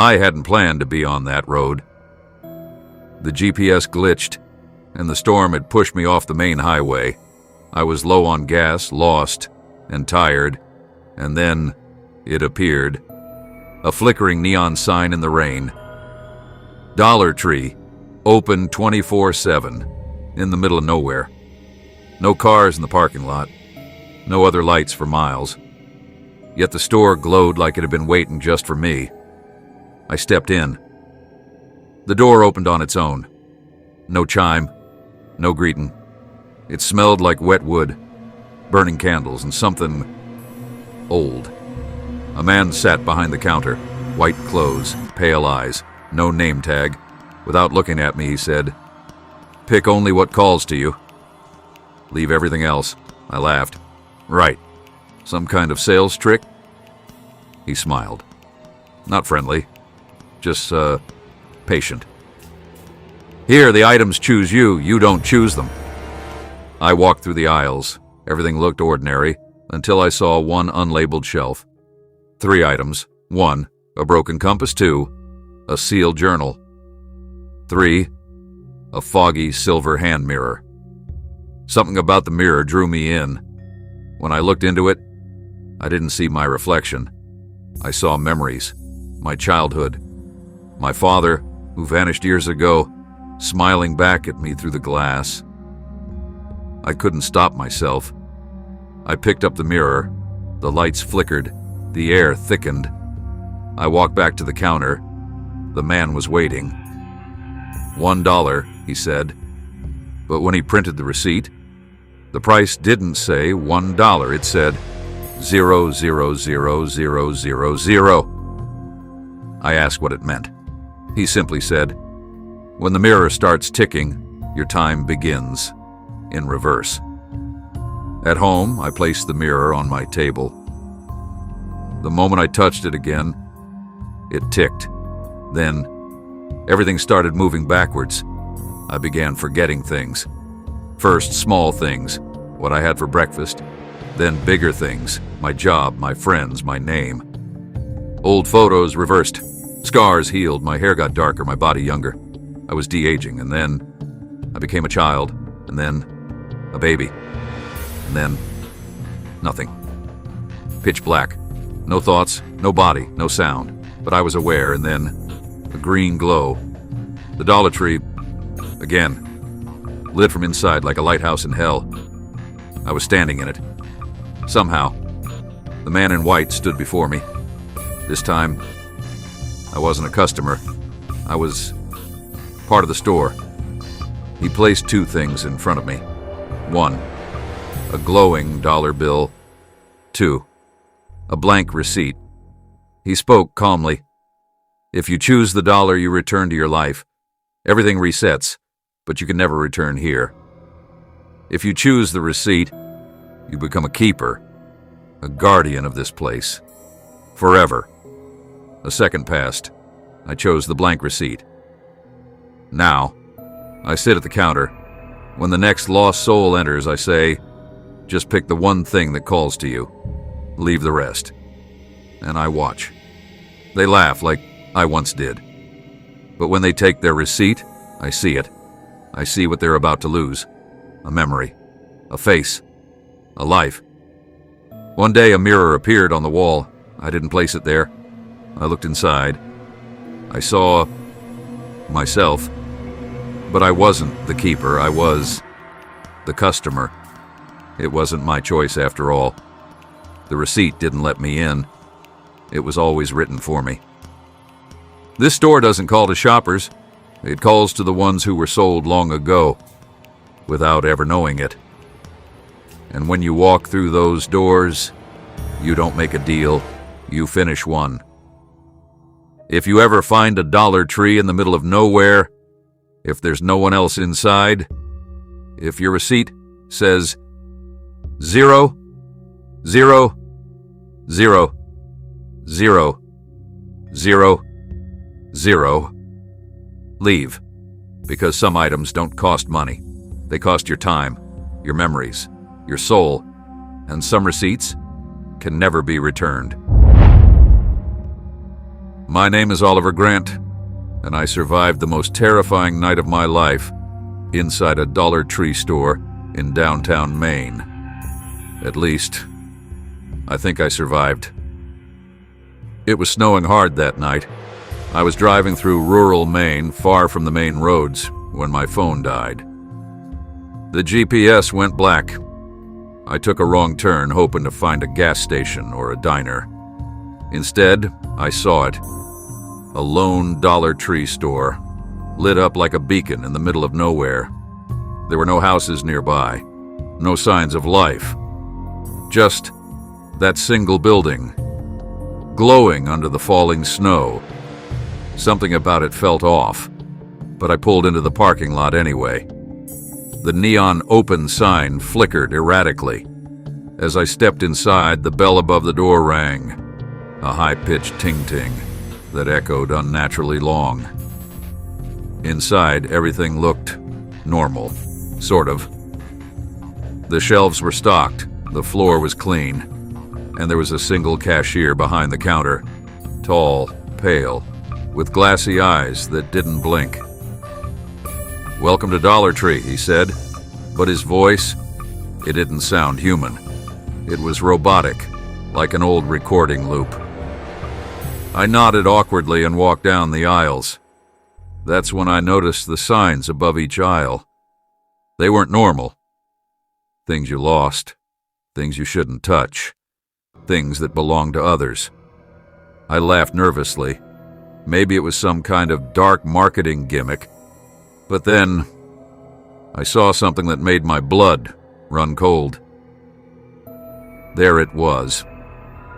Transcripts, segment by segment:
I hadn't planned to be on that road. The GPS glitched, and the storm had pushed me off the main highway. I was low on gas, lost, and tired, and then it appeared. A flickering neon sign in the rain. Dollar Tree, open 24/7, in the middle of nowhere. No cars in the parking lot, no other lights for miles. Yet the store glowed like it had been waiting just for me. I stepped in. The door opened on its own. No chime, no greeting. It smelled like wet wood, burning candles, and something old. A man sat behind the counter, white clothes, pale eyes, no name tag. Without looking at me, he said, "Pick only what calls to you. Leave everything else." I laughed. "Right. Some kind of sales trick?" He smiled. Not friendly, just, patient. "Here, the items choose you. You don't choose them." I walked through the aisles. Everything looked ordinary until I saw one unlabeled shelf. 3 items. 1, a broken compass. 2, a sealed journal. 3, a foggy silver hand mirror. Something about the mirror drew me in. When I looked into it, I didn't see my reflection. I saw memories, my childhood, my father, who vanished years ago, smiling back at me through the glass. I couldn't stop myself. I picked up the mirror. The lights flickered. The air thickened. I walked back to the counter. The man was waiting. $1, he said. But when he printed the receipt, the price didn't say $1. It said 0000000. I asked what it meant. He simply said, "When the mirror starts ticking, your time begins, in reverse." At home, I placed the mirror on my table. The moment I touched it again, it ticked. Then, everything started moving backwards. I began forgetting things. First, small things, what I had for breakfast. Then bigger things, my job, my friends, my name. Old photos reversed. Scars healed, my hair got darker, my body younger. I was de-aging, and then I became a child, and then a baby, and then nothing. Pitch black. No thoughts, no body, no sound. But I was aware, and then a green glow. The Dollar Tree, again, lit from inside like a lighthouse in hell. I was standing in it. Somehow, the man in white stood before me. This time, I wasn't a customer. I was part of the store. He placed 2 things in front of me. 1, a glowing dollar bill. 2, a blank receipt. He spoke calmly. "If you choose the dollar, you return to your life. Everything resets, but you can never return here. If you choose the receipt, you become a keeper, a guardian of this place. Forever." A second passed. I chose the blank receipt. Now, I sit at the counter. When the next lost soul enters, I say, "Just pick the one thing that calls to you. Leave the rest." And I watch. They laugh like I once did. But when they take their receipt, I see it. I see what they're about to lose. A memory. A face. A life. One day a mirror appeared on the wall. I didn't place it there. I looked inside. I saw myself. But I wasn't the keeper. I was the customer. It wasn't my choice after all. The receipt didn't let me in. It was always written for me. This store doesn't call to shoppers. It calls to the ones who were sold long ago, without ever knowing it. And when you walk through those doors, you don't make a deal, you finish one. If you ever find a Dollar Tree in the middle of nowhere, if there's no one else inside, if your receipt says 0, 0, 0, 0, 0, 0, leave. Because some items don't cost money. They cost your time, your memories, your soul, and some receipts can never be returned. My name is Oliver Grant, and I survived the most terrifying night of my life inside a Dollar Tree store in downtown Maine. At least, I think I survived. It was snowing hard that night. I was driving through rural Maine, far from the main roads, when my phone died. The GPS went black. I took a wrong turn, hoping to find a gas station or a diner. Instead, I saw it. A lone Dollar Tree store, lit up like a beacon in the middle of nowhere. There were no houses nearby, no signs of life. Just that single building, glowing under the falling snow. Something about it felt off, but I pulled into the parking lot anyway. The neon open sign flickered erratically. As I stepped inside, the bell above the door rang, a high-pitched ting-ting that echoed unnaturally long. Inside, everything looked normal, sort of. The shelves were stocked, the floor was clean, and there was a single cashier behind the counter, tall, pale, with glassy eyes that didn't blink. "Welcome to Dollar Tree," he said, but his voice, it didn't sound human. It was robotic, like an old recording loop. I nodded awkwardly and walked down the aisles. That's when I noticed the signs above each aisle. They weren't normal. Things you lost, things you shouldn't touch, things that belonged to others. I laughed nervously. Maybe it was some kind of dark marketing gimmick. But then, I saw something that made my blood run cold. There it was,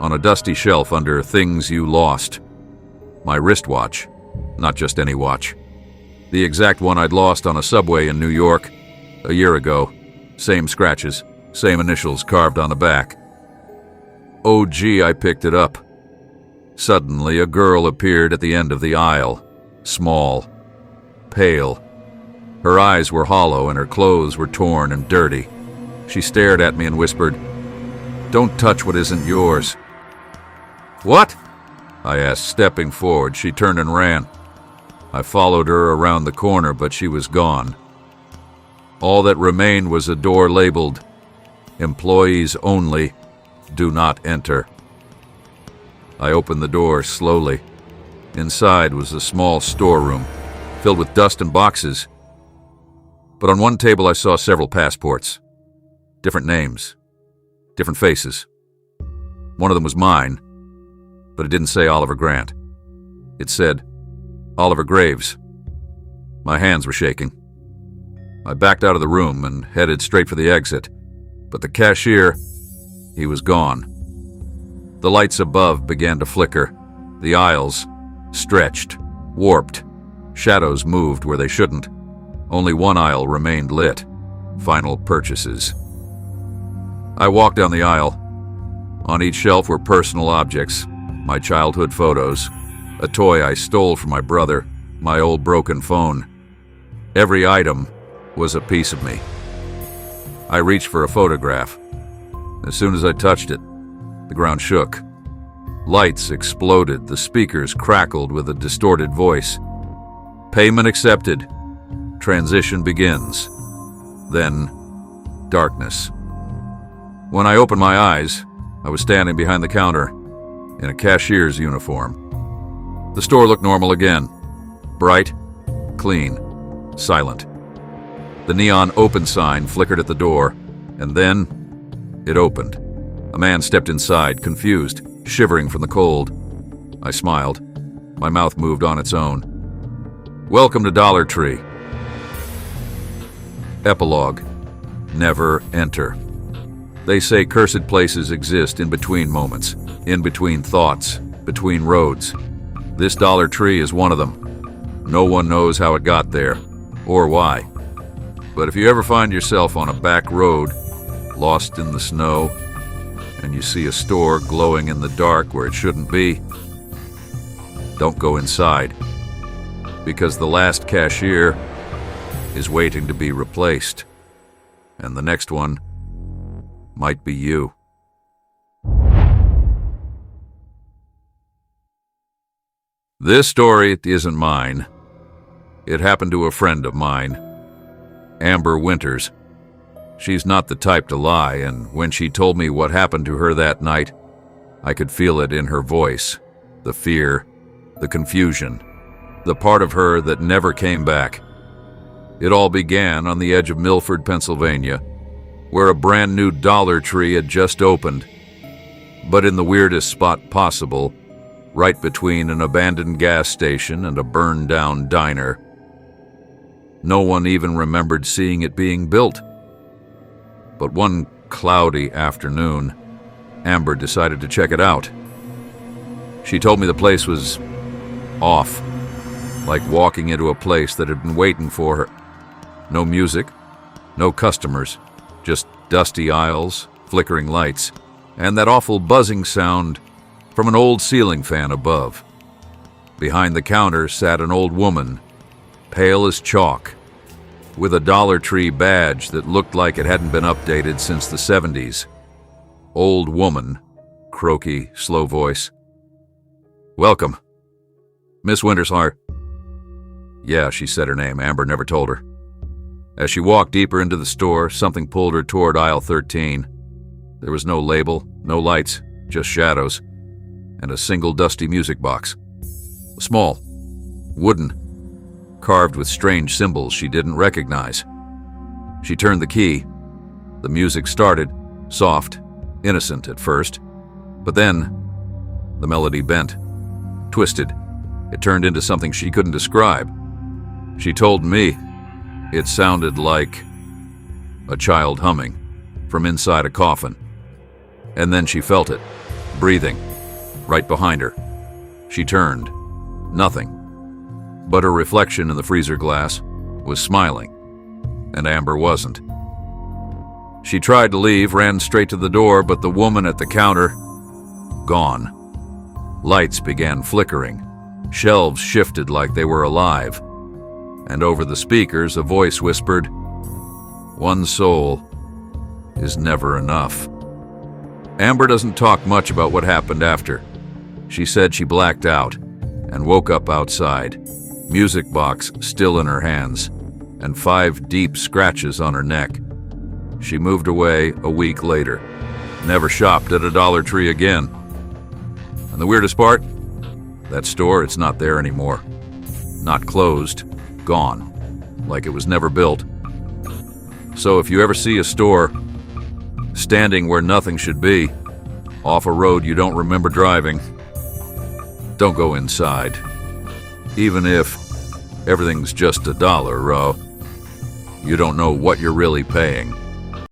on a dusty shelf under Things You Lost. My wristwatch, not just any watch. The exact one I'd lost on a subway in New York a year ago. Same scratches, same initials carved on the back. Oh gee, I picked it up. Suddenly, a girl appeared at the end of the aisle, small, pale. Her eyes were hollow and her clothes were torn and dirty. She stared at me and whispered, "Don't touch what isn't yours." "What?" I asked, stepping forward. She turned and ran. I followed her around the corner, but she was gone. All that remained was a door labeled, "Employees Only, Do Not Enter." I opened the door slowly. Inside was a small storeroom, filled with dust and boxes. But on one table I saw several passports. Different names. Different faces. One of them was mine, but it didn't say Oliver Grant. It said Oliver Graves. My hands were shaking. I backed out of the room and headed straight for the exit, but the cashier, he was gone. The lights above began to flicker. The aisles stretched, warped. Shadows moved where they shouldn't. Only one aisle remained lit. Final purchases. I walked down the aisle. On each shelf were personal objects, my childhood photos, a toy I stole from my brother, my old broken phone. Every item was a piece of me. I reached for a photograph. As soon as I touched it, the ground shook. Lights exploded, the speakers crackled with a distorted voice. "Payment accepted. Transition begins." Then, darkness. When I opened my eyes, I was standing behind the counter in a cashier's uniform. The store looked normal again. Bright, clean, silent. The neon open sign flickered at the door, and then it opened. A man stepped inside, confused, shivering from the cold. I smiled. My mouth moved on its own. "Welcome to Dollar Tree." Epilogue. Never enter. They say cursed places exist in between moments, in between thoughts, between roads. This Dollar Tree is one of them. No one knows how it got there, or why. But if you ever find yourself on a back road, lost in the snow, and you see a store glowing in the dark where it shouldn't be, don't go inside, because the last cashier is waiting to be replaced, and the next one might be you. This story isn't mine. It happened to a friend of mine, Amber Winters. She's not the type to lie, and when she told me what happened to her that night, I could feel it in her voice, the fear, the confusion, the part of her that never came back. It all began on the edge of Milford, Pennsylvania, where a brand new Dollar Tree had just opened, but in the weirdest spot possible, right between an abandoned gas station and a burned-down diner. No one even remembered seeing it being built. But one cloudy afternoon, Amber decided to check it out. She told me the place was off, like walking into a place that had been waiting for her. No music, no customers, just dusty aisles, flickering lights, and that awful buzzing sound from an old ceiling fan above. Behind the counter sat an old woman, pale as chalk, with a Dollar Tree badge that looked like it hadn't been updated since the 70s. Old woman, croaky, slow voice. "Welcome. Miss Wintershart." Yeah, she said her name. Amber never told her. As she walked deeper into the store, something pulled her toward aisle 13. There was no label, no lights, just shadows, and a single dusty music box. Small, wooden, carved with strange symbols she didn't recognize. She turned the key. The music started, soft, innocent at first, but then the melody bent, twisted. It turned into something she couldn't describe. She told me it sounded like a child humming from inside a coffin. And then she felt it, breathing, right behind her. She turned. Nothing. But her reflection in the freezer glass was smiling, and Amber wasn't. She tried to leave, ran straight to the door, but the woman at the counter, gone. Lights began flickering. Shelves shifted like they were alive. And over the speakers, a voice whispered, "One soul is never enough." Amber doesn't talk much about what happened after. She said she blacked out and woke up outside, music box still in her hands, and 5 deep scratches on her neck. She moved away a week later, never shopped at a Dollar Tree again. And the weirdest part? That store, it's not there anymore. Not closed, gone, like it was never built. So if you ever see a store standing where nothing should be, off a road you don't remember driving, don't go inside. Even if everything's just $1, you don't know what you're really paying.